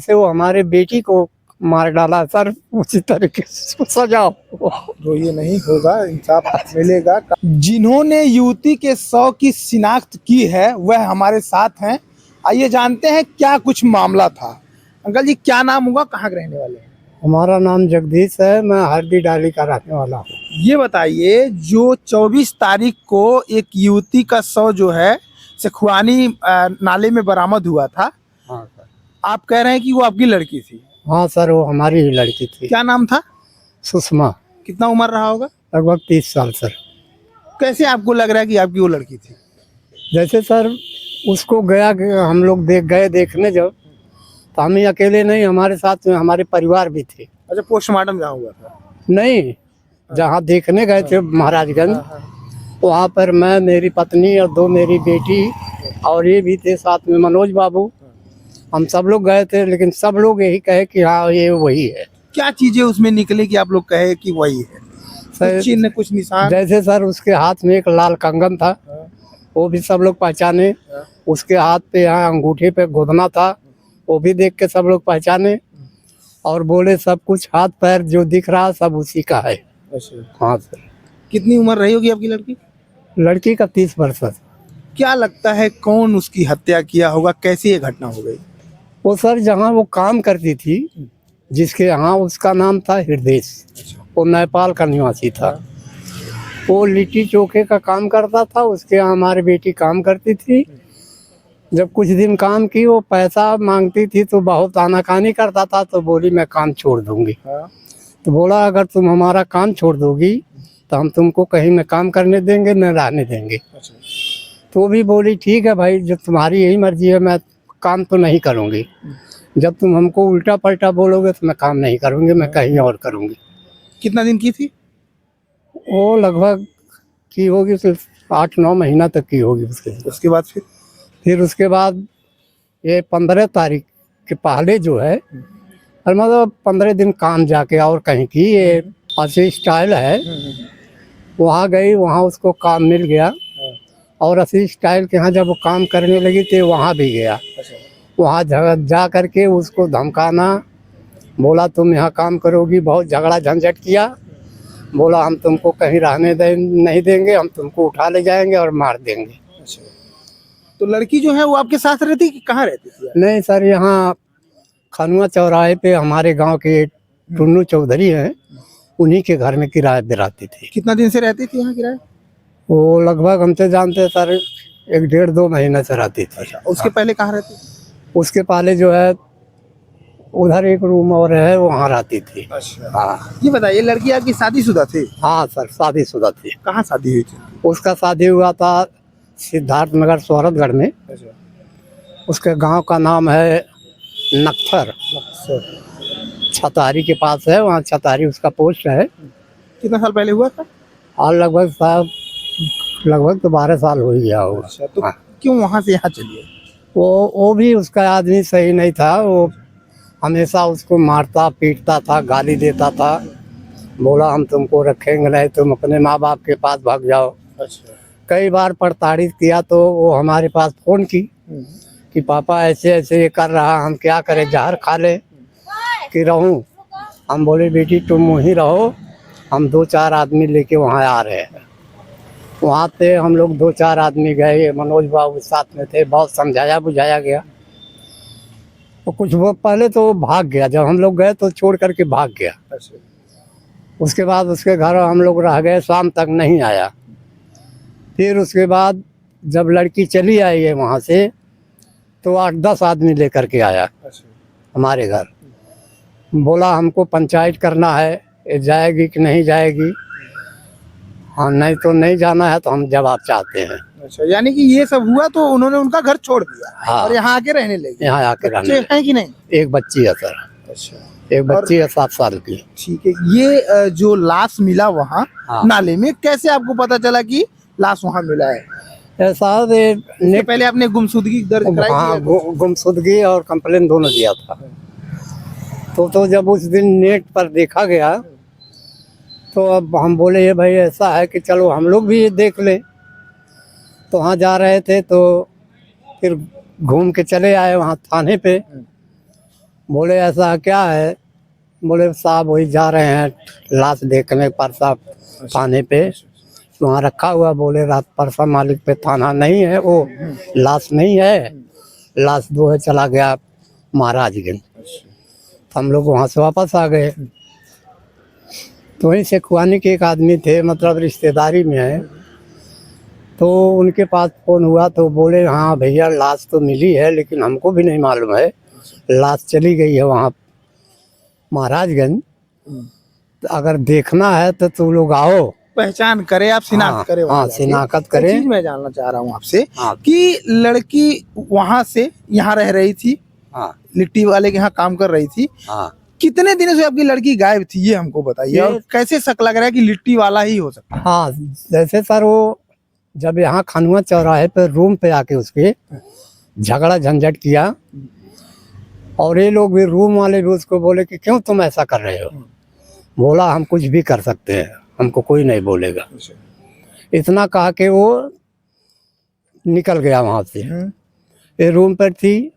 से वो हमारे बेटी को मार डाला सर, उसी तरीके से सजाओ। तो ये नहीं होगा, इंसाफ मिलेगा। जिन्होंने युवती के शव की शिनाख्त की है वह हमारे साथ हैं। आइए जानते हैं क्या कुछ मामला था। अंकल जी, क्या नाम हुआ, कहाँ के रहने वाले हैं? हमारा नाम जगदीश है, मैं हरदी डाली का रहने वाला हूँ। ये बताइए, जो 24 तारीख को एक युवती का शव जो है सखुआनी नाले में बरामद हुआ था, हाँ सर। आप कह रहे हैं कि वो आपकी लड़की थी? हाँ सर, वो हमारी ही लड़की थी। क्या नाम था? सुषमा। कितना उम्र रहा होगा? लगभग 30 साल सर। कैसे आपको लग रहा है कि आपकी वो लड़की थी? जैसे सर उसको हम लोग गए देखने जब, तो हम ही अकेले नहीं, हमारे साथ में हमारे परिवार भी थे। अच्छा, पोस्टमार्टम जहाँ हुआ था? नहीं, जहाँ देखने गए थे महाराजगंज, वहाँ पर मैं, मेरी पत्नी और 2 मेरी बेटी और ये भी थे साथ में मनोज बाबू। हम सब लोग गए थे, लेकिन सब लोग यही कहे कि हाँ ये वही है। क्या चीजें उसमें निकली कि आप लोग कहे कि वही है? कुछ चिन्ह, कुछ निशान? जैसे सर उसके हाथ में एक लाल कंगन था, वो भी सब लोग पहचाने। उसके हाथ पे, यहाँ अंगूठे पे गोदना था, वो भी देख के सब लोग पहचाने। और बोले सब कुछ हाथ पैर जो दिख रहा सब उसी का है। अच्छा। हाँ सर। कितनी उम्र रही होगी आपकी लड़की? लड़की का 30 वर्ष है। क्या लगता है कौन उसकी हत्या किया होगा, कैसी ये घटना हो गई? वो सर जहाँ वो काम करती थी, जिसके यहाँ, उसका नाम था हृदय। वो नेपाल का निवासी था। वो लिट्टी चोखे का काम करता था, उसके यहाँ हमारी बेटी काम करती थी। जब कुछ दिन काम की, वो पैसा मांगती थी तो बहुत आनाकानी करता था, तो बोली मैं काम छोड़ दूंगी। तो बोला अगर तुम हमारा काम छोड़ दोगी तो हम तुमको कहीं न काम करने देंगे न रहने देंगे। तो भी बोली ठीक है भाई, जब तुम्हारी यही मर्जी है, मैं काम तो नहीं करूँगी। जब तुम हमको उल्टा पलटा बोलोगे तो मैं काम नहीं करूँगी, मैं कहीं और करूँगी। कितना दिन की थी? वो लगभग की होगी सिर्फ 8-9 महीना तक की होगी। उसके बाद फिर उसके बाद ये 15 तारीख के पहले जो है, और मतलब 15 दिन काम जाके और कहीं की, ये अस्सी स्टाइल है, वहाँ गई, वहाँ उसको काम मिल गया। और अस्सी स्टाइल के यहाँ जब वो काम करने लगी तो वहाँ भी गया। वहाँ जा करके उसको धमकाना, बोला तुम यहाँ काम करोगी, बहुत झगड़ा झंझट किया। बोला हम तुमको कहीं रहने नहीं देंगे, हम तुमको उठा ले जाएंगे और मार देंगे। तो लड़की जो है वो आपके साथ रहती कि कहाँ रहती थी? नहीं सर, यहाँ खनुआ चौराहे पे हमारे गांव के टुन्नू चौधरी हैं, उन्हीं के घर में किराए पे रहती थी। कितना दिन से रहती थी यहाँ किराए? वो लगभग हमसे जानते सर 1-1.5-2 महीने से रहती थी। अच्छा, उसके पहले कहाँ रहती थी? उसके पहले जो है उधर एक रूम और है, वहाँ रहती थी। अच्छा। हाँ। ये बताइए, लड़की आपकी शादीशुदा थी? हाँ सर, शादीशुदा थी। कहाँ शादी हुई थी? उसका शादी हुआ था सिद्धार्थ नगर सोहरतगढ़ में। अच्छा। उसके गांव का नाम है नक्थर, छतारी के पास है, वहाँ छतारी उसका पोस्ट है। कितना साल पहले हुआ था? और लगभग तो 12 साल हो ही गया होगा। अच्छा, तो क्यों वहाँ से यहाँ चलिए? वो भी उसका आदमी सही नहीं था, वो हमेशा उसको मारता पीटता था, गाली देता था। बोला हम तुमको रखेंगे नहीं, तुम अपने माँ बाप के पास भाग जाओ। अच्छा। कई बार प्रताड़ित किया, तो वो हमारे पास फोन की कि पापा ऐसे ऐसे ये कर रहा, हम क्या करें, जहर खा ले कि रहूं। हम बोले बेटी तुम वहीं रहो, हम 2-4 आदमी लेके वहाँ आ रहे हैं। वहाँ पे हम लोग 2-4 आदमी गए, मनोज बाबू साथ में थे, बहुत समझाया बुझाया गया। तो कुछ वो पहले तो वो भाग गया, जब हम लोग गए तो छोड़ करके भाग गया। अच्छा। उसके बाद उसके घर हम लोग रह गए, शाम तक नहीं आया। फिर उसके बाद जब लड़की चली आई है वहाँ से, तो 8-10 आदमी लेकर के आया हमारे घर। बोला हमको पंचायत करना है, ये जाएगी कि नहीं जाएगी। हाँ, नहीं तो नहीं जाना है, तो हम जवाब चाहते हैं। अच्छा, यानी कि ये सब हुआ तो उन्होंने उनका घर छोड़ दिया। हाँ। और यहाँ आके रहने लगे? यहाँ आके रहने लगे। हैं कि नहीं? एक बच्ची है सर। अच्छा। एक बच्ची है 7 साल की। ठीक है। ये जो लाश मिला वहाँ नाले में, कैसे आपको पता चला कि लाश वहाँ मिला है? ऐसा पहले आपने गुमशुदगी दर्ज कराई? हाँ, गुमशुदगी और कंप्लेन दोनों दिया था। तो जब उस दिन नेट पर देखा गया, तो अब हम बोले ये भाई ऐसा है कि चलो हम लोग भी देख लें। तो वहाँ जा रहे थे, तो फिर घूम के चले आए वहाँ थाने पे। बोले ऐसा क्या है? बोले साहब वही जा रहे हैं लाश देखने परसा थाने पे, वहाँ रखा हुआ। बोले रात परसा मालिक पे थाना नहीं है, वो लाश नहीं है, लाश दो है चला गया महाराजगंज। हम लोग वहाँ से वापस आ गए। तो वहीं से खुआनी के एक आदमी थे, मतलब रिश्तेदारी में है, तो उनके पास फ़ोन हुआ तो बोले हाँ भैया लाश तो मिली है, लेकिन हमको भी नहीं मालूम है, लाश चली गई है वहाँ महाराजगंज। तो अगर देखना है तो तुम लोग आओ, पहचान करे, आप शिनाख्त हाँ, करे वहाँ हाँ, जाके। शिनाख्त एक करें। चीज मैं जानना चाह रहा हूँ आपसे हाँ। कि लड़की वहाँ से यहाँ रह रही थी, हाँ, लिट्टी वाले के यहाँ काम कर रही थी, हाँ। कितने दिनों से आपकी लड़की गायब थी ये हमको बताइए, ये- और कैसे शक लग रहा है कि लिट्टी वाला ही हो सकता है? हाँ, जैसे सर वो जब यहाँ खनुआ चौराहे पे रूम पे आके उसके झगड़ा झंझट किया, और ये लोग भी रूम वाले भी उसको बोले कि क्यों तुम ऐसा कर रहे हो? बोला हम कुछ भी कर सकते हैं, हमको कोई नहीं बोलेगा। इतना कहा कि वो निकल गया वहाँ से। ये रूम पर थी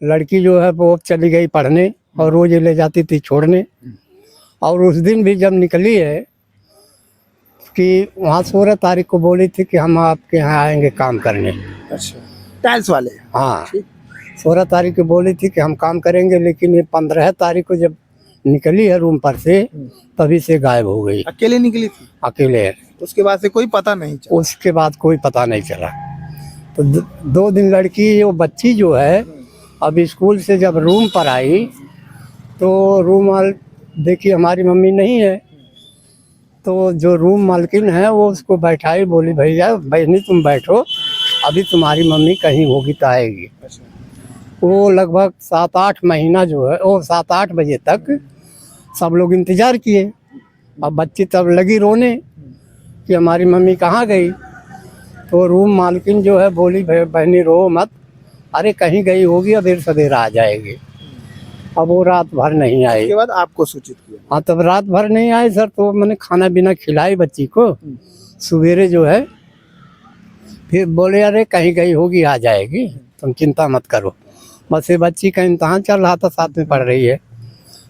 लड़की, जो है वो चली गई पढ़ने, और रोज ये ले जाती थी छोड़ने। और उस दिन भी जब निकली है कि वहाँ 16 तारीख को बोली थी कि हम आपके यहाँ आएंगे काम करने। अच्छा, टाइल्स वाले। हाँ, 16 तारीख को बोली थी कि हम काम करेंगे, लेकिन ये 15 तारीख को जब निकली है रूम पर से, तभी से गायब हो गई। अकेले निकली थी? अकेले है। उसके बाद से कोई पता नहीं चला? उसके बाद कोई पता नहीं चला। तो 2 दिन लड़की, वो बच्ची जो है, अब स्कूल से जब रूम पर आई तो रूम वाल देखी हमारी मम्मी नहीं है, तो जो रूम मालकिन है वो उसको बैठाई, बोली भैया बहनी तुम बैठो, अभी तुम्हारी मम्मी कहीं होगी तो आएगी। वो लगभग 7-8 महीना जो है, वो 7-8 बजे तक सब लोग इंतज़ार किए। अब बच्ची तब लगी रोने कि हमारी मम्मी कहाँ गई। तो रूम मालकिन जो है बोली बहनी रो मत, अरे कहीं गई होगी, अबेर सवेरा आ जाएगी। अब वो रात भर नहीं आई। उसके बाद आपको सूचित किया? हाँ, तब रात भर नहीं आई सर, तो मैंने खाना पीना खिलाई बच्ची को। सवेरे जो है फिर बोले अरे कहीं गई होगी, आ जाएगी, तुम चिंता मत करो। बस ये बच्ची का इम्तहान चल रहा था, 7वीं पढ़ रही है।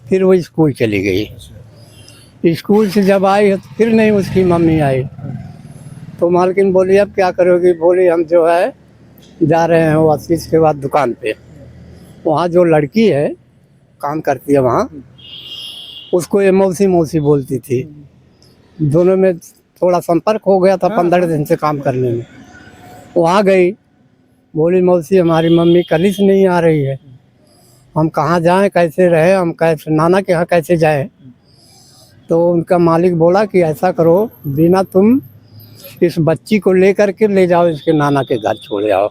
फिर वो स्कूल चली गई। स्कूल से जब आई तो फिर नहीं उसकी मम्मी आई। तो मालकिन बोली अब क्या करोगी? बोली हम जो है जा रहे हैं वो आशीष के बाद दुकान पे। वहाँ जो लड़की है काम करती है वहाँ, उसको ये मौसी मौसी बोलती थी। दोनों में थोड़ा संपर्क हो गया था 15 दिन से काम करने में। वहाँ गई, बोली मौसी हमारी मम्मी कल से नहीं आ रही है, हम कहाँ जाएं, कैसे रहे, हम कैसे नाना के यहाँ कैसे जाएं? तो उनका मालिक बोला कि ऐसा करो, बिना तुम इस बच्ची को लेकर के ले जाओ, इसके नाना के घर छोड़ आओ।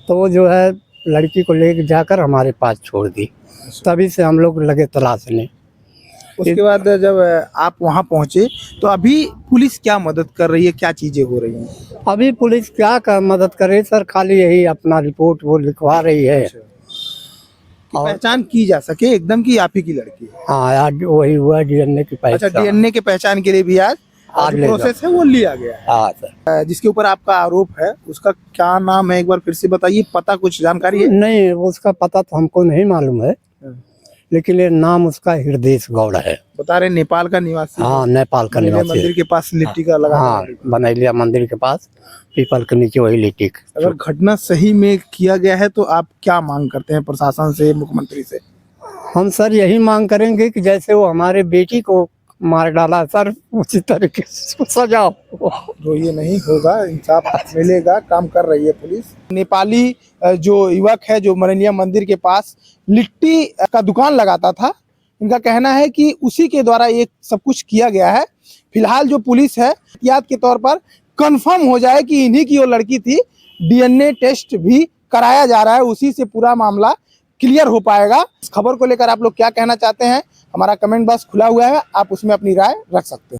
तो वो जो है लड़की को ले जाकर हमारे पास छोड़ दी। तभी से हम लोग लगे तलाशने। उसके बाद जब आप वहाँ पहुँचे तो अभी पुलिस क्या मदद कर रही है, क्या चीजें हो रही हैं? अभी पुलिस क्या कर मदद करे सर, खाली यही अपना रिपोर्ट वो लिखवा रही है। कि पहचान की जा सके एकदम की आप ही की लड़की है? हाँ यार, वही हुआ डीएनए की अच्छा, पहचान। डीएनए के पहचान के लिए भी आज ले जाओ। प्रोसेस है वो लिया गया है। हाँ सर। जिसके ऊपर आपका आरोप है उसका क्या नाम है, एक बार फिर से बताइए, पता कुछ जानकारी है? नहीं, उसका पता तो हमको नहीं मालूम है, लेकिन ये नाम उसका हृदय गौड़ है। बता रहे नेपाल का निवासी। हाँ, नेपाल का बनेलिया निवासी। मंदिर के पास लिट्टी का लगा। हाँ, बनेलिया मंदिर के पास पीपल के नीचे वही लिट्टी। अगर घटना सही में किया गया है तो आप क्या मांग करते हैं प्रशासन से, मुख्यमंत्री से? हम सर यही मांग करेंगे कि जैसे वो हमारे बेटी को मार डाला सर, उसी तरीके से सजाओ। जो ये नहीं होगा, इंसाफ मिलेगा, काम कर रही है पुलिस। नेपाली जो युवक है जो बनेलिया मंदिर के पास लिट्टी का दुकान लगाता था, इनका कहना है कि उसी के द्वारा ये सब कुछ किया गया है। फिलहाल जो पुलिस है एहतियात के तौर पर कंफर्म हो जाए कि इन्हीं की वो लड़की थी, डीएनए टेस्ट भी कराया जा रहा है, उसी से पूरा मामला क्लियर हो पाएगा। इस खबर को लेकर आप लोग क्या कहना चाहते हैं? हमारा कमेंट बॉक्स खुला हुआ है, आप उसमें अपनी राय रख सकते हैं।